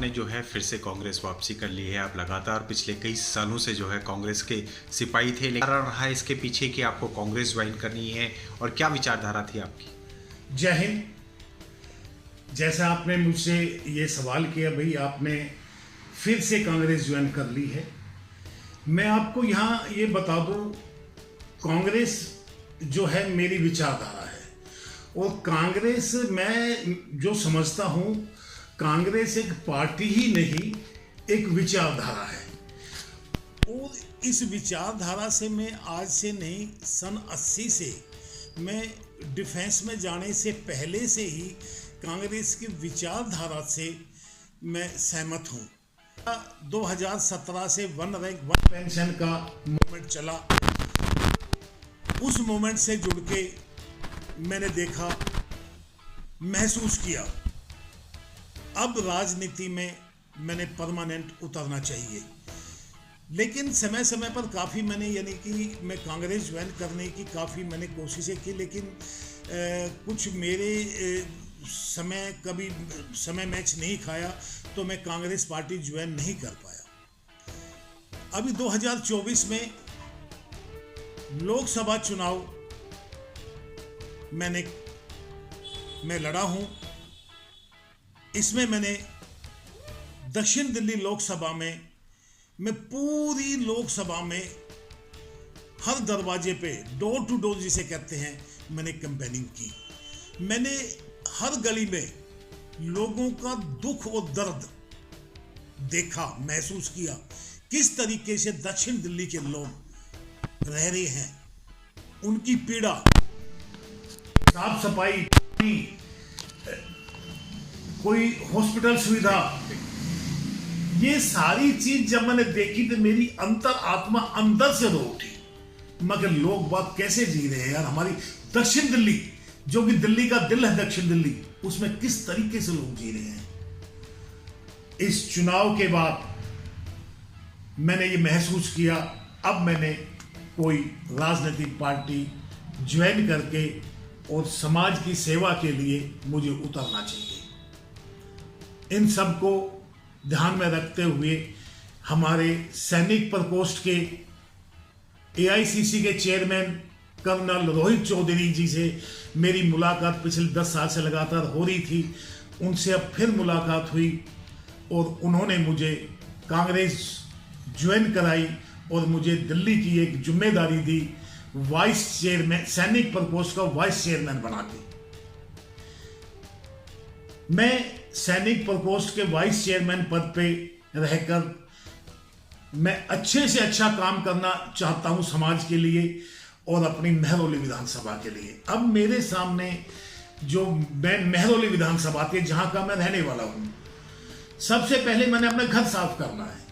आपने जो है फिर से कांग्रेस वापसी कर ली है। आप लगातार पिछले कई सालों से जो है कांग्रेस के सिपाही थे, लेकिन कारण रहा इसके पीछे कि आपको कांग्रेस ज्वाइन करनी है, और क्या विचारधारा थी आपकी? जय हिंद। जैसा आपने मुझसे ये सवाल किया, भाई आपने फिर से कांग्रेस ज्वाइन कर ली है, मैं आपको यहाँ ये बता दूँ, कांग्रेस जो है मेरी विचारधारा है, और कांग्रेस मैं जो समझता हूँ, कांग्रेस एक पार्टी ही नहीं, एक विचारधारा है। और इस विचारधारा से मैं आज से नहीं, सन 80 से मैं डिफेंस में जाने से पहले से ही कांग्रेस की विचारधारा से मैं सहमत हूँ। 2017 से वन रैंक वन पेंशन का मूवमेंट चला, उस मूवमेंट से जुड़ के मैंने देखा, महसूस किया, अब राजनीति में मैंने परमानेंट उतरना चाहिए। लेकिन समय समय पर काफ़ी मैंने, यानी कि मैं कांग्रेस ज्वाइन करने की काफ़ी मैंने कोशिशें की, लेकिन कुछ मेरे कभी समय मैच नहीं खाया, तो मैं कांग्रेस पार्टी ज्वाइन नहीं कर पाया। अभी 2024 में लोकसभा चुनाव मैं लड़ा हूं। इसमें मैंने दक्षिण दिल्ली लोकसभा में, मैं पूरी लोकसभा में हर दरवाजे पे, डोर टू डोर जिसे कहते हैं, मैंने कैंपेनिंग की। मैंने हर गली में लोगों का दुख और दर्द देखा, महसूस किया, किस तरीके से दक्षिण दिल्ली के लोग रह रहे हैं, उनकी पीड़ा, साफ सफाई, कोई हॉस्पिटल सुविधा, ये सारी चीज जब मैंने देखी तो मेरी अंतर आत्मा अंदर से रो उठी। मगर लोग बात कैसे जी रहे हैं यार, हमारी दक्षिण दिल्ली, जो कि दिल्ली का दिल है दक्षिण दिल्ली, उसमें किस तरीके से लोग जी रहे हैं। इस चुनाव के बाद मैंने ये महसूस किया, अब मैंने कोई राजनीतिक पार्टी ज्वाइन करके और समाज की सेवा के लिए मुझे उतरना चाहिए। इन सब को ध्यान में रखते हुए हमारे सैनिक प्रकोष्ठ के AICC के चेयरमैन कर्नल रोहित चौधरी जी से मेरी मुलाकात पिछले 10 साल से लगातार हो रही थी। उनसे अब फिर मुलाकात हुई और उन्होंने मुझे कांग्रेस ज्वाइन कराई और मुझे दिल्ली की एक जिम्मेदारी दी, वाइस चेयरमैन, सैनिक प्रकोष्ठ का वाइस चेयरमैन बना के। मैं सैनिक प्रकोष्ठ के वाइस चेयरमैन पद पे रहकर मैं अच्छे से अच्छा काम करना चाहता हूं समाज के लिए और अपनी महरौली विधानसभा के लिए। अब मेरे सामने जो मैं महरौली विधानसभा के, जहां का मैं रहने वाला हूं, सबसे पहले मैंने अपना घर साफ करना है।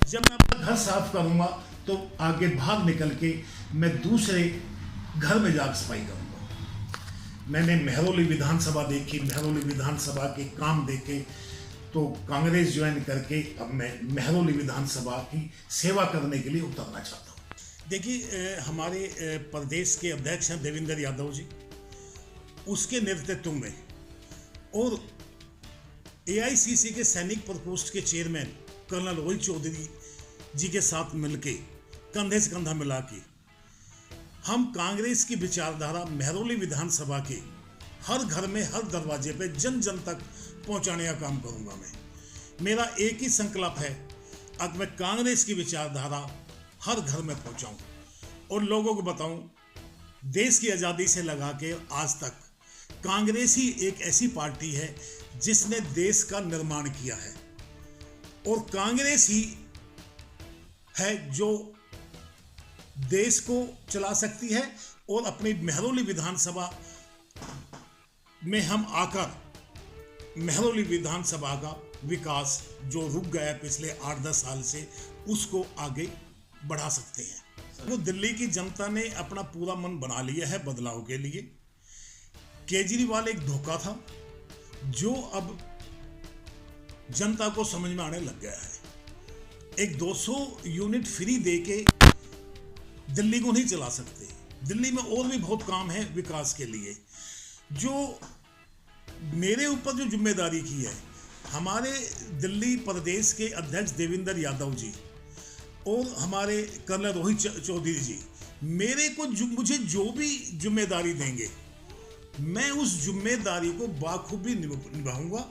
जब मैं अपना घर साफ करूंगा तो आगे भाग निकल के मैं दूसरे घर में जाकर सफाई करूंगा। मैंने महरौली विधानसभा देखी, महरौली विधानसभा के काम देखे, तो कांग्रेस ज्वाइन करके अब मैं महरौली विधानसभा की सेवा करने के लिए उतरना चाहता हूं। देखिए, हमारे प्रदेश के अध्यक्ष हैं देवेंद्र यादव जी, उसके नेतृत्व में और AICC के सैनिक प्रकोष्ठ के चेयरमैन कर्नल रोहित चौधरी जी के साथ मिलके, कंधे से कंधा मिला के, हम कांग्रेस की विचारधारा महरौली विधानसभा के हर घर में, हर दरवाजे पे, जन जन तक पहुंचाने का काम करूंगा। मेरा एक ही संकल्प है, अब मैं कांग्रेस की विचारधारा हर घर में पहुंचाऊं और लोगों को बताऊं, देश की आज़ादी से लगा के आज तक कांग्रेस ही एक ऐसी पार्टी है जिसने देश का निर्माण किया है, और कांग्रेस ही है जो देश को चला सकती है। और अपनी महरौली विधानसभा में हम आकर महरौली विधानसभा का विकास जो रुक गया पिछले 8-10 साल से, उसको आगे बढ़ा सकते हैं। वो दिल्ली की जनता ने अपना पूरा मन बना लिया है बदलाव के लिए। केजरीवाल एक धोखा था जो अब जनता को समझ में आने लग गया है। एक 200 यूनिट फ्री देके दिल्ली को नहीं चला सकते। दिल्ली में और भी बहुत काम है विकास के लिए। जो मेरे ऊपर जो जिम्मेदारी की है, हमारे दिल्ली प्रदेश के अध्यक्ष देवेंद्र यादव जी और हमारे कर्नल रोहित चौधरी जी मुझे जो भी जिम्मेदारी देंगे, मैं उस जिम्मेदारी को बाखूबी निभाऊंगा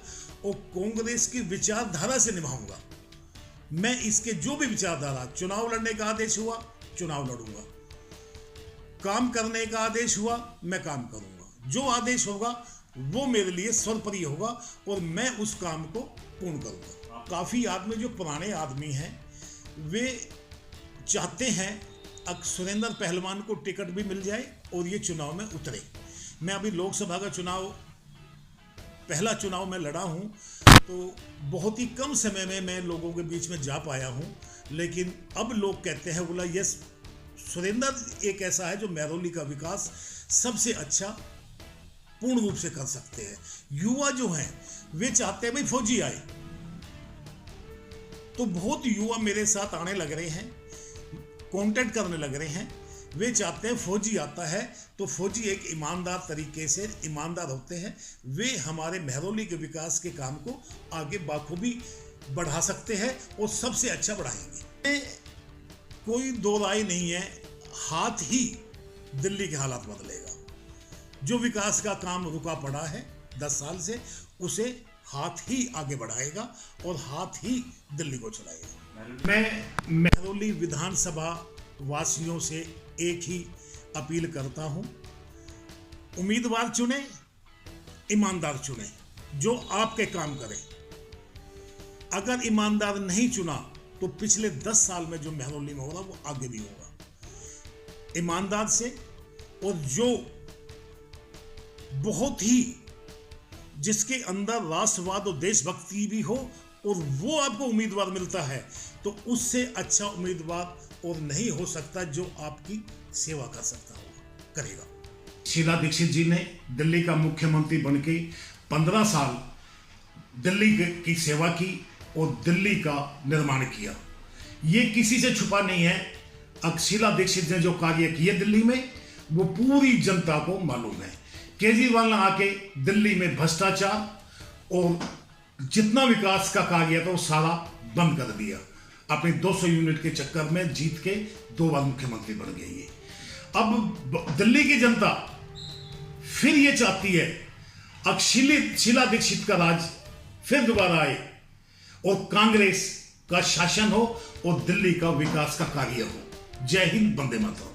और कांग्रेस की विचारधारा से निभाऊंगा। मैं इसके जो भी विचारधारा, चुनाव लड़ने का आदेश हुआ चुनाव लड़ूंगा, काम करने का आदेश हुआ मैं काम करूंगा, जो आदेश होगा वो मेरे लिए सर्वोपरि होगा और मैं उस काम को पूर्ण करूंगा। काफ़ी आदमी जो पुराने आदमी हैं वे चाहते हैं सुरेंद्र पहलवान को टिकट भी मिल जाए और ये चुनाव में उतरे। मैं अभी लोकसभा का पहला चुनाव में लड़ा हूँ, तो बहुत ही कम समय में मैं लोगों के बीच में जा पाया हूँ, लेकिन अब लोग कहते हैं बोला यस, सुरेंद्र एक ऐसा है जो महरौली का विकास सबसे अच्छा पूर्ण रूप से कर सकते हैं। युवा जो हैं वे चाहते हैं भाई फौजी आए, तो बहुत युवा मेरे साथ आने लग रहे हैं, कांटेक्ट करने लग रहे हैं। वे चाहते हैं फौजी आता है तो फौजी एक ईमानदार तरीके से ईमानदार होते हैं, वे हमारे महरौली के विकास के काम को आगे बाखूबी बढ़ा सकते हैं और सबसे अच्छा बढ़ाएंगे। कोई दो राय नहीं है, हाथ ही दिल्ली के हालात बदलेगा। जो विकास का काम रुका पड़ा है 10 साल से, उसे हाथ ही आगे बढ़ाएगा और हाथ ही दिल्ली को चलाएगा। मैं महरौली विधानसभा वासियों से एक ही अपील करता हूं, उम्मीदवार चुने, ईमानदार चुने जो आपके काम करे। अगर ईमानदार नहीं चुना तो पिछले 10 साल में जो महरौली में हो रहा वो आगे भी होगा। ईमानदार से, और जो बहुत ही जिसके अंदर राष्ट्रवाद और देशभक्ति भी हो और वो आपको उम्मीदवार मिलता है, तो उससे अच्छा उम्मीदवार और नहीं हो सकता जो आपकी सेवा कर सकता होगा, करेगा। शीला दीक्षित जी ने दिल्ली का मुख्यमंत्री बनके 15 साल दिल्ली की सेवा की और दिल्ली का निर्माण किया। ये किसी से छुपा नहीं है। शीला दीक्षित ने जो कार्य किए दिल्ली में वो पूरी जनता को मालूम है। केजरीवाल ने आके दिल्ली में भ्रष्टाचार और जितना विकास का कार्य था वो सारा बंद कर दिया। अपने 200 यूनिट के चक्कर में जीत के 2 बार मुख्यमंत्री बन गई है। अब दिल्ली की जनता फिर ये चाहती है अब शीला दीक्षित का राज फिर दोबारा आए और कांग्रेस का शासन हो और दिल्ली का विकास का कार्य हो। जय हिंद, वंदे मातरम।